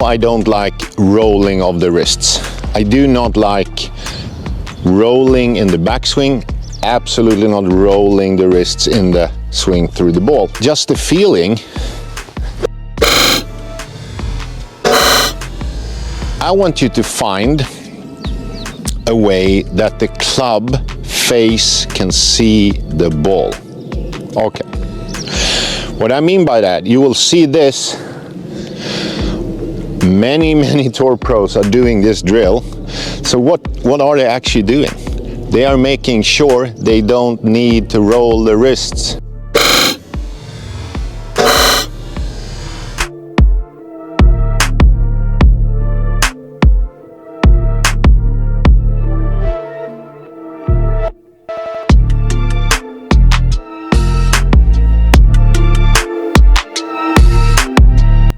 I don't like rolling of the wrists. I do not like rolling in the backswing, absolutely not rolling the wrists in the swing through the ball. Just the feeling. I want you to find a way that the club face can see the ball. Okay. What I mean by that, you will see this. Many tour pros are doing this drill. So what are they actually doing? They are making sure they don't need to roll the wrists.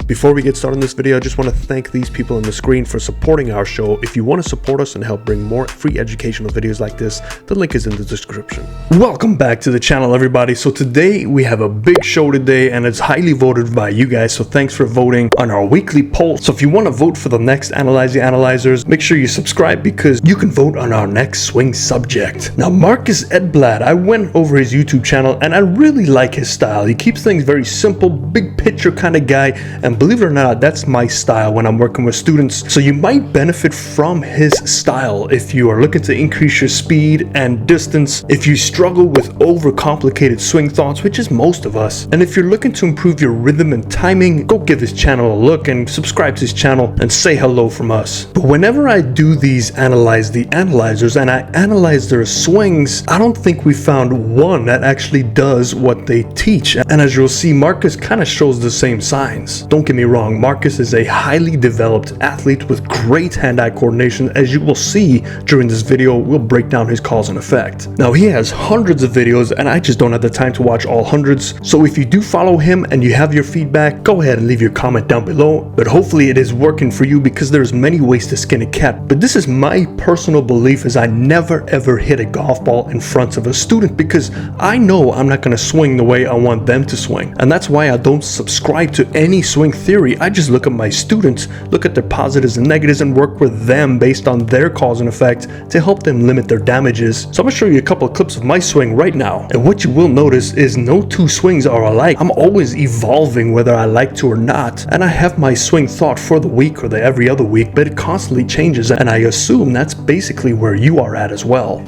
Before we get started on this video, I just want to thank these people on the screen for supporting our show. If you want to support us and help bring more free educational videos like this, the link is in the description. Welcome back to the channel, everybody. So today we have a big show today, and it's highly voted by you guys. So thanks for voting on our weekly poll. So if you want to vote for the next Analyze the Analyzers, make sure you subscribe because you can vote on our next swing subject. Now, Marcus Edblad, I went over his YouTube channel and I really like his style. He keeps things very simple, big picture kind of guy, and believe it or not, that's my style when I'm working with students. So you might benefit from his style if you are looking to increase your speed and distance, if you struggle with overcomplicated swing thoughts, which is most of us, and if you're looking to improve your rhythm and timing, go give his channel a look and subscribe to his channel and say hello from us. But whenever I do these Analyze the Analyzers and I analyze their swings, I don't think we found one that actually does what they teach. And as you'll see, Marcus kind of shows the same signs. Don't get me wrong, Marcus is a highly developed athlete with great hand-eye coordination. As you will see during this video, we'll break down his cause and effect. Now, he has hundreds of videos and I just don't have the time to watch all hundreds. So if you do follow him and you have your feedback, go ahead and leave your comment down below. But hopefully it is working for you because there's many ways to skin a cat. But this is my personal belief, is I never ever hit a golf ball in front of a student because I know I'm not going to swing the way I want them to swing. And that's why I don't subscribe to any swing theory. I just look at my students, look at their positives and negatives, and work with them based on their cause and effect to help them limit their damages. So I'm going to show you a couple of clips of my swing right now. And what you will notice is no two swings are alike. I'm always evolving whether I like to or not. And I have my swing thought for the week or the every other week, but it constantly changes. And I assume that's basically where you are at as well.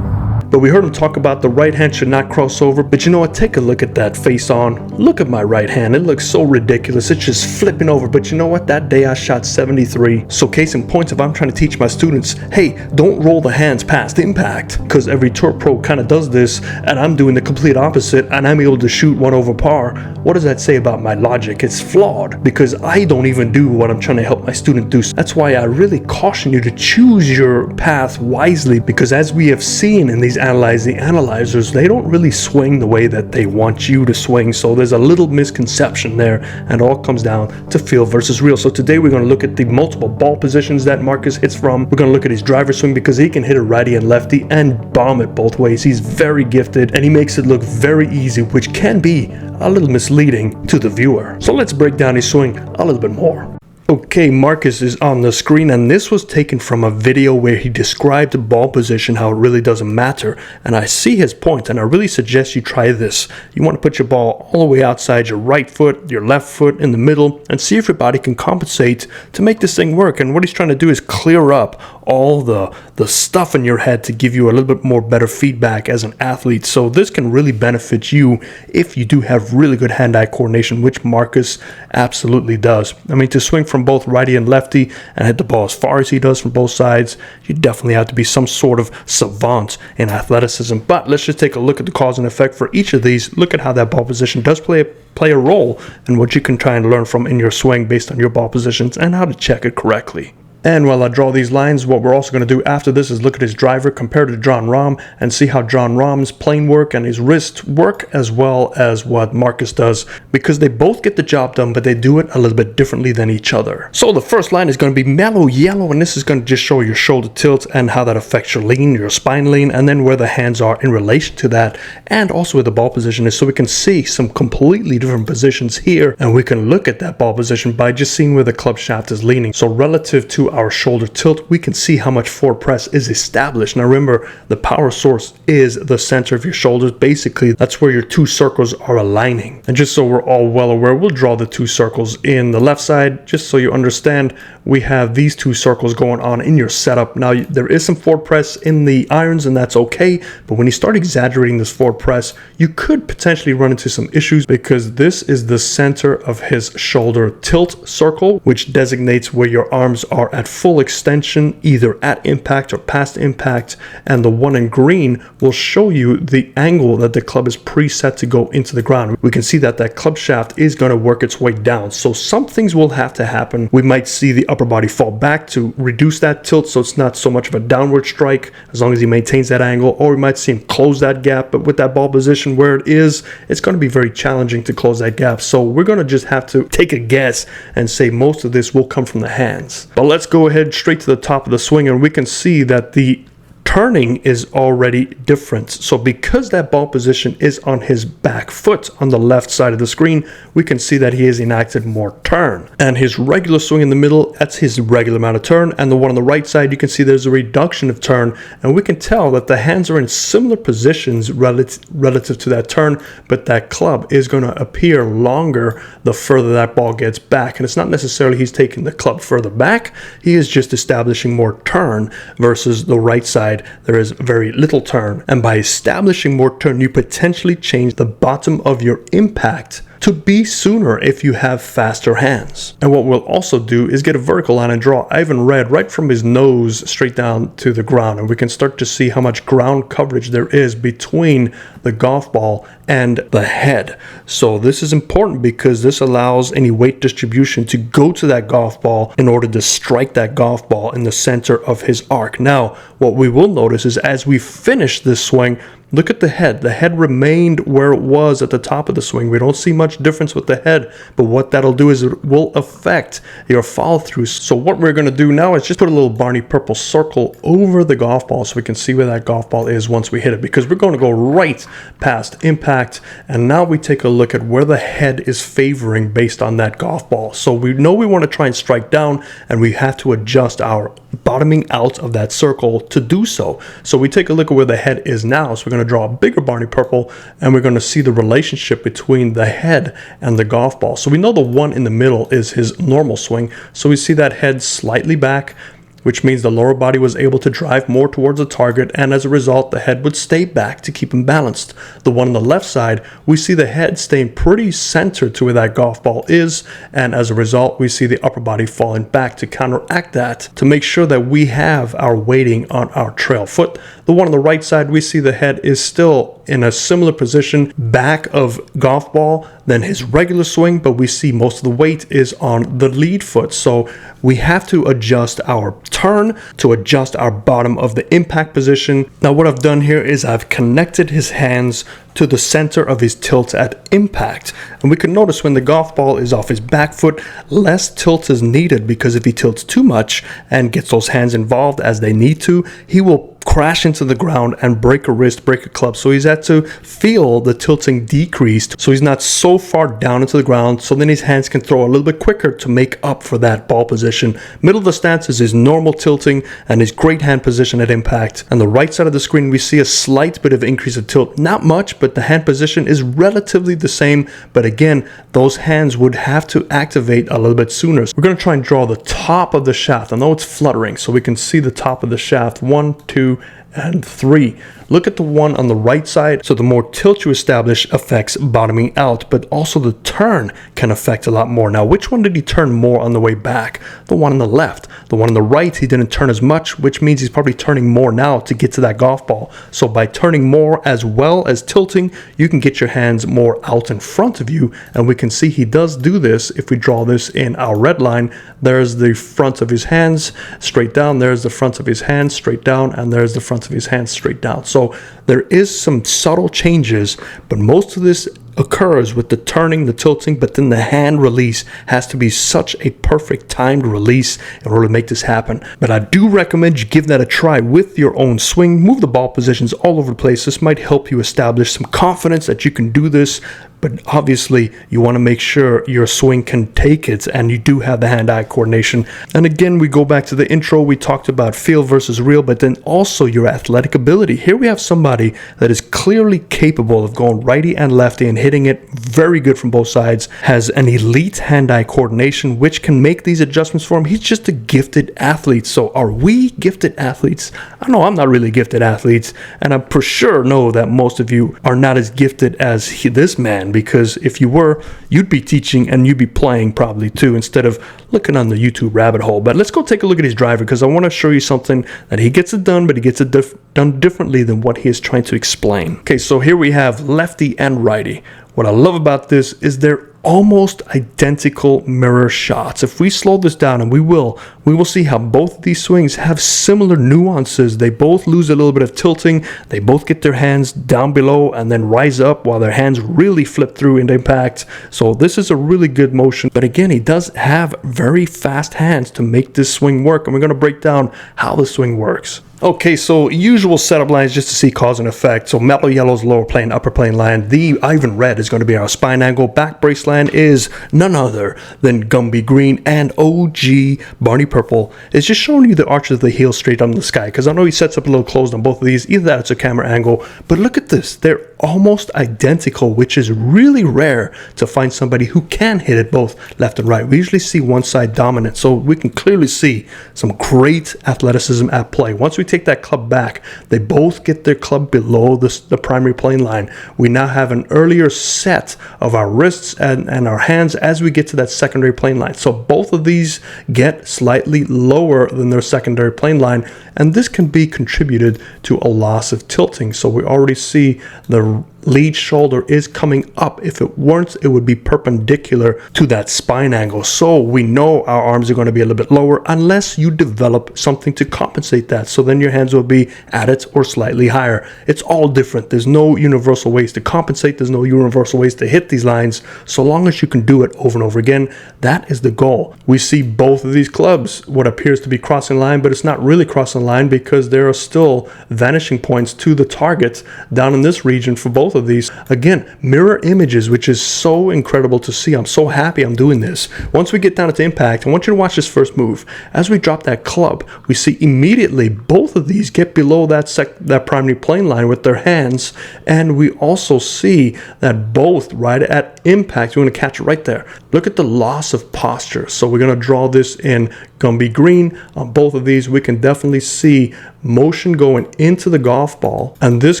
But we heard him talk about the right hand should not cross over. But you know what? Take a look at that face on. Look at my right hand. It looks so ridiculous. It's just flipping over. But you know what? That day I shot 73. So case in point, if I'm trying to teach my students, hey, don't roll the hands past impact, because every tour pro kind of does this, and I'm doing the complete opposite, and I'm able to shoot one over par. What does that say about my logic? It's flawed because I don't even do what I'm trying to help my student do. That's why I really caution you to choose your path wisely, because as we have seen in these Analyze the Analyzers, they don't really swing the way that they want you to swing. So there's a little misconception there, and it all comes down to feel versus real. So today we're going to look at the multiple ball positions that Marcus hits from. We're going to look at his driver swing because he can hit a righty and lefty and bomb it both ways. He's very gifted and he makes it look very easy, which can be a little misleading to the viewer. So let's break down his swing a little bit more. Okay, Marcus is on the screen, and this was taken from a video where he described the ball position, how it really doesn't matter. And I see his point, and I really suggest you try this. You want to put your ball all the way outside your right foot, your left foot, in the middle, and see if your body can compensate to make this thing work. And what he's trying to do is clear up all the stuff in your head to give you a little bit more better feedback as an athlete. So this can really benefit you if you do have really good hand-eye coordination, which Marcus absolutely does. I mean, to swing from both righty and lefty and hit the ball as far as he does from both sides, you definitely have to be some sort of savant in athleticism. But let's just take a look at the cause and effect for each of these. Look at how that ball position does play a role in what you can try and learn from in your swing based on your ball positions and how to check it correctly. And while I draw these lines, what we're also going to do after this is look at his driver compared to John Rahm and see how John Rahm's plane work and his wrist work as well as what Marcus does, because they both get the job done, but they do it a little bit differently than each other. So the first line is going to be mellow yellow, and this is going to just show your shoulder tilt and how that affects your lean, your spine lean, and then where the hands are in relation to that, and also where the ball position is, so we can see some completely different positions here, and we can look at that ball position by just seeing where the club shaft is leaning. So relative to our shoulder tilt, we can see how much forward press is established. Now remember, the power source is the center of your shoulders. Basically, that's where your two circles are aligning. And just so we're all well aware, we'll draw the two circles in the left side, just so you understand. We have these two circles going on in your setup. Now, there is some forward press in the irons, and that's okay, but when you start exaggerating this forward press, you could potentially run into some issues, because this is the center of his shoulder tilt circle, which designates where your arms are at full extension, either at impact or past impact, and the one in green will show you the angle that the club is preset to go into the ground. We can see that that club shaft is going to work its way down, so some things will have to happen. We might see the upper body fall back to reduce that tilt, so it's not so much of a downward strike as long as he maintains that angle, or we might see him close that gap, but with that ball position where it is, it's going to be very challenging to close that gap. So we're going to just have to take a guess and say most of this will come from the hands. But let's go ahead straight to the top of the swing, and we can see that the turning is already different. So because that ball position is on his back foot on the left side of the screen, we can see that he has enacted more turn. And his regular swing in the middle, that's his regular amount of turn. And the one on the right side, you can see there's a reduction of turn. And we can tell that the hands are in similar positions relative to that turn, but that club is going to appear longer the further that ball gets back. And it's not necessarily he's taking the club further back. He is just establishing more turn versus the right side. There is very little turn, and by establishing more turn, you potentially change the bottom of your impact to be sooner if you have faster hands. And what we'll also do is get a vertical line and draw Ivan Red right from his nose straight down to the ground, and we can start to see how much ground coverage there is between the golf ball and the head. So this is important because this allows any weight distribution to go to that golf ball in order to strike that golf ball in the center of his arc. Now, what we will notice is as we finish this swing, look at the head. The head remained where it was at the top of the swing. We don't see much difference with the head, but what that'll do is it will affect your follow through. So what we're going to do now is just put a little Barney purple circle over the golf ball so we can see where that golf ball is once we hit it, because we're going to go right past impact. And now we take a look at where the head is favoring based on that golf ball. So we know we want to try and strike down, and we have to adjust our bottoming out of that circle to do so. So we take a look at where the head is now. So we're going to draw a bigger Barney purple, and we're going to see the relationship between the head and the golf ball. So we know the one in the middle is his normal swing. So we see that head slightly back, which means the lower body was able to drive more towards the target, and as a result, the head would stay back to keep him balanced. The one on the left side, we see the head staying pretty centered to where that golf ball is, and as a result, we see the upper body falling back to counteract that, to make sure that we have our weighting on our trail foot. The one on the right side, we see the head is still in a similar position back of golf ball than his regular swing, but we see most of the weight is on the lead foot. So we have to adjust our turn to adjust our bottom of the impact position. Now what I've done here is I've connected his hands to the center of his tilt at impact, and we can notice when the golf ball is off his back foot, less tilt is needed, because if he tilts too much and gets those hands involved as they need to, he will crash into the ground and break a wrist, break a club. So he's had to feel the tilting decreased, so he's not so far down into the ground, so then his hands can throw a little bit quicker to make up for that ball position. Middle of the stance is his normal tilting and his great hand position at impact. On the right side of the screen, we see a slight bit of increase of tilt, not much, but the hand position is relatively the same. But again, those hands would have to activate a little bit sooner. So we're going to try and draw the top of the shaft. I know it's fluttering, so we can see the top of the shaft. 1, 2, and 3. Look at the one on the right side. So the more tilt you establish affects bottoming out, but also the turn can affect a lot more. Now, which one did he turn more on the way back? The one on the left. The one on the right, he didn't turn as much, which means he's probably turning more now to get to that golf ball. So by turning more as well as tilting, you can get your hands more out in front of you. And we can see he does do this. If we draw this in our red line, there's the front of his hands straight down. There's the front of his hands straight down. And there's the front of his hands straight down. So there is some subtle changes, but most of this occurs with the turning, the tilting, but then the hand release has to be such a perfect timed release in order to make this happen. But I do recommend you give that a try with your own swing. Move the ball positions all over the place. This might help you establish some confidence that you can do this. But obviously, you want to make sure your swing can take it and you do have the hand-eye coordination. And again, we go back to the intro. We talked about feel versus real, but then also your athletic ability. Here we have somebody that is clearly capable of going righty and lefty and hitting it very good from both sides, has an elite hand-eye coordination, which can make these adjustments for him. He's just a gifted athlete. So are we gifted athletes? I know I'm not really gifted athletes, and I for sure know that most of you are not as gifted as this man, because if you were, you'd be teaching and you'd be playing probably too, instead of looking on the YouTube rabbit hole. But let's go take a look at his driver, because I want to show you something that he gets it done, but he gets it done differently than what he is trying to explain. Okay, so here we have lefty and righty. What I love about this is they're almost identical mirror shots. If we slow this down, and we will see how both of these swings have similar nuances. They both lose a little bit of tilting. They both get their hands down below and then rise up while their hands really flip through in impact. So this is a really good motion. But again, he does have very fast hands to make this swing work. And we're going to break down how the swing works. Okay, so usual setup lines just to see cause and effect. So mellow yellow's lower plane, upper plane line. The Ivan red is going to be our spine angle. Back brace line is none other than Gumby green, and OG Barney purple is just showing you the arches of the heel straight up in the sky, because I know he sets up a little closed on both of these. Either that, it's a camera angle, but look at this. They're almost identical, which is really rare to find somebody who can hit it both left and right. We usually see one side dominant, so we can clearly see some great athleticism at play. Once we take that club back, they both get their club below the primary plane line. We now have an earlier set of our wrists and our hands as we get to that secondary plane line. So both of these get slightly lower than their secondary plane line, and this can be contributed to a loss of tilting. So we already see the lead shoulder is coming up. If it weren't, it would be perpendicular to that spine angle. So we know our arms are going to be a little bit lower unless you develop something to compensate that. So then your hands will be at it or slightly higher. It's all different. There's no universal ways to compensate. There's no universal ways to hit these lines. So long as you can do it over and over again, that is the goal. We see both of these clubs, what appears to be crossing line, but it's not really crossing line, because there are still vanishing points to the target down in this region for both of these. Again, mirror images, which is so incredible to see. I'm so happy I'm doing this. Once we get down to impact, I want you to watch this first move. As we drop that club, we see immediately both of these get below that primary plane line with their hands, and we also see that both right at impact, we're going to catch it right there. Look at the loss of posture. So we're going to draw this in Gumby green. On both of these, we can definitely see motion going into the golf ball, and this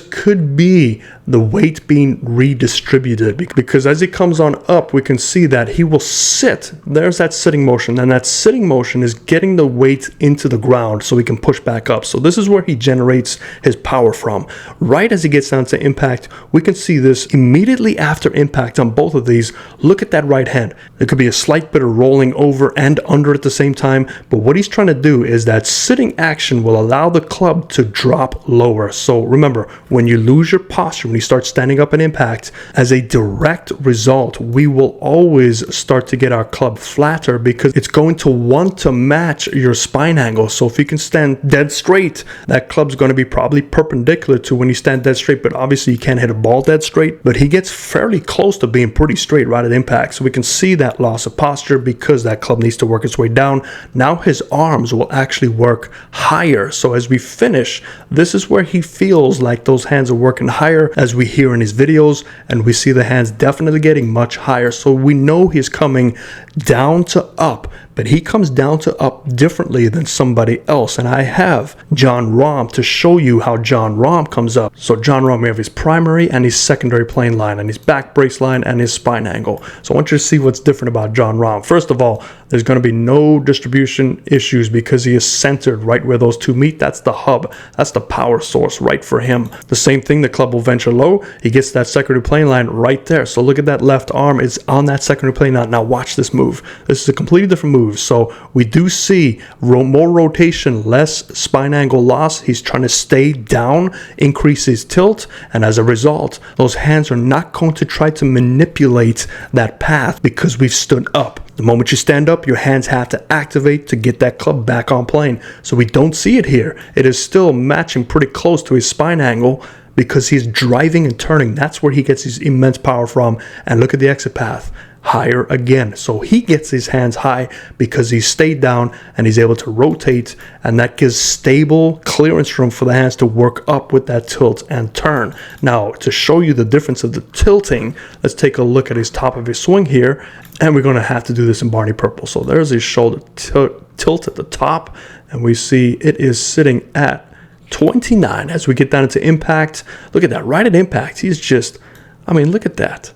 could be the weight being redistributed, because as he comes on up, we can see that he will sit. There's that sitting motion, and that sitting motion is getting the weight into the ground so he can push back up. So this is where he generates his power from. Right as he gets down to impact, we can see this immediately after impact on both of these. Look at that right hand. There could be a slight bit of rolling over and under at the same time, but what he's trying to do is that sitting action will allow the club to drop lower. So remember, when you lose your posture, when you start standing up in impact, as a direct result, we will always start to get our club flatter, because it's going to want to match your spine angle. So if you can stand dead straight, that club's going to be probably perpendicular to when you stand dead straight, but obviously you can't hit a ball dead straight, but he gets fairly close to being pretty straight right at impact. So we can see that loss of posture because that club needs to work its way down. Now his arms will actually work higher. So as we finish, this is where he feels like those hands are working higher, as we hear in his videos, and we see the hands definitely getting much higher. So we know he's coming down to up but he comes down to up differently than somebody else. And I have John Rahm to show you how John Rahm comes up. So John Rahm, we have his primary and his secondary plane line and his back brace line and his spine angle. So I want you to see what's different about John Rahm. First of all, there's going to be no distribution issues because he is centered right where those two meet. That's the hub. That's the power source right for him. The same thing, the club will venture low. He gets that secondary plane line right there. So look at that left arm. It's on that secondary plane line. Now watch this move. This is a completely different move. So we do see more rotation, less spine angle loss. He's trying to stay down, increase his tilt. And as a result, those hands are not going to try to manipulate that path because we've stood up. The moment you stand up, your hands have to activate to get that club back on plane. So we don't see it here. It is still matching pretty close to his spine angle because he's driving and turning. That's where he gets his immense power from. And look at the exit path. Higher again. So he gets his hands high because he stayed down and he's able to rotate, and that gives stable clearance room for the hands to work up with that tilt and turn. Now, to show you the difference of the tilting, let's take a look at his top of his swing here, and we're going to have to do this in Barney Purple. So there's his shoulder tilt at the top, and we see it is sitting at 29. As we get down into impact, look at that, right at impact, he's just, I mean, look at that.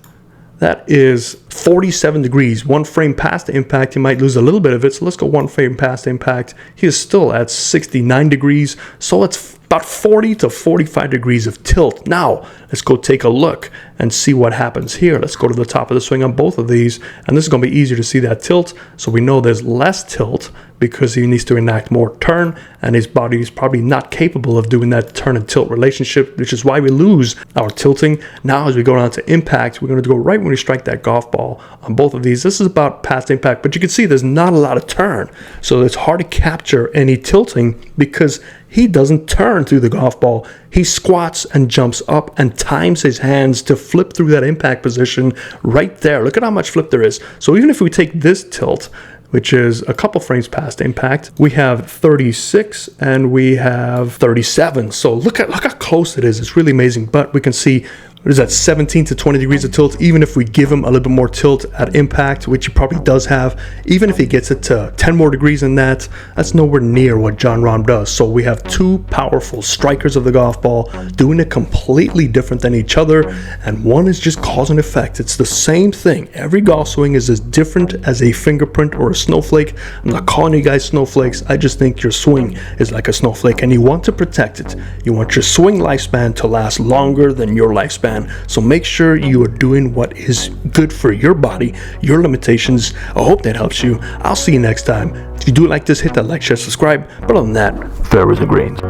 That is 47 degrees. One frame past the impact, he might lose a little bit of it. So let's go one frame past the impact. He is still at 69 degrees. So it's about 40 to 45 degrees of tilt. Now, let's go take a look and see what happens here. Let's go to the top of the swing on both of these. And this is going to be easier to see that tilt. So we know there's less tilt because he needs to enact more turn, and his body is probably not capable of doing that turn and tilt relationship, which is why we lose our tilting. Now, as we go down to impact, we're going to go right when we strike that golf ball on both of these. This is about past impact, but you can see there's not a lot of turn. So it's hard to capture any tilting because he doesn't turn through the golf ball. He squats and jumps up and times his hands to flip through that impact position right there. Look at how much flip there is. So even if we take this tilt, which is a couple frames past impact, we have 36 and we have 37. So look how close it is. It's really amazing. But we can see, what is that, 17 to 20 degrees of tilt. Even if we give him a little bit more tilt at impact, which he probably does have, even if he gets it to 10 more degrees than that, that's nowhere near what John Rahm does. So we have two powerful strikers of the golf ball doing it completely different than each other, and one is just cause and effect. It's the same thing. Every golf swing is as different as a fingerprint or a snowflake. I'm not calling you guys snowflakes. I just think your swing is like a snowflake, and you want to protect it. You want your swing lifespan to last longer than your lifespan. So make sure you are doing what is good for your body, your limitations. I hope that helps you. I'll see you next time. If you do like this, hit that like, share, subscribe. But other than that, there is a greens.